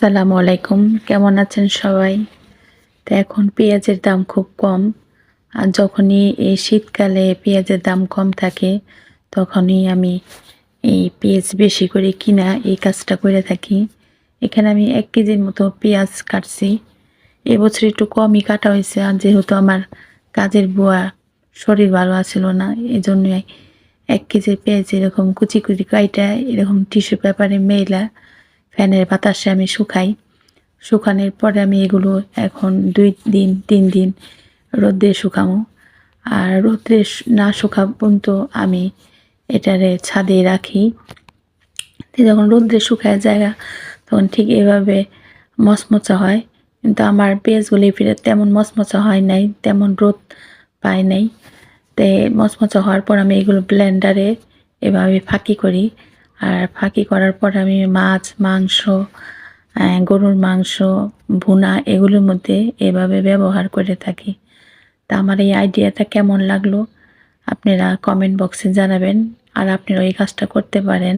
আসসালামু আলাইকুম, কেমন আছেন সবাই? তো এখন পেঁয়াজের দাম খুব কম। আর যখনই এই শীতকালে পেঁয়াজের দাম কম থাকে, তখনই আমি এই পেঁয়াজ বেশি করে কিনা এই কাজটা করে থাকি। এখানে আমি ১ কেজির মতো পেঁয়াজ কাটছি। এবছর একটু কমই কাটা হয়েছে, আর যেহেতু আমার কাজের বুয়া শরীর ভালো আছিল না, এজন্যই ১ কেজি পেঁয়াজ এরকম কুচি কুচি কাইটা এরকম টিস্যু পেপারে মেইলা ফ্যানের বাতাসে আমি শুকাই। শুকানোর পরে আমি এগুলো এখন ২ দিন ৩ দিন রোদ্রে শুকামো। আর রোদ্রে না শুকা পর্যন্ত আমি এটারে ছাদে রাখি। যখন রোদ্রে শুকায় যায় তখন ঠিক এভাবে মচমচা হয়। কিন্তু আমার পেঁয়াজগুলি ফিরে তেমন মচমচা হয় নাই, তেমন রোদ পায় নাই। তে মচমচা হওয়ার পর আমি এগুলো ব্লেন্ডারে এভাবে ফাঁকি করি। আর ফাঁকি করার পর আমি মাছ, মাংস, গরুর মাংস ভুনা এগুলোর মধ্যে এভাবে ব্যবহার করে থাকি। তা আমার এই আইডিয়াটা কেমন লাগলো আপনারা কমেন্ট বক্সে জানাবেন। আর আপনারা এই কাজটা করতে পারেন।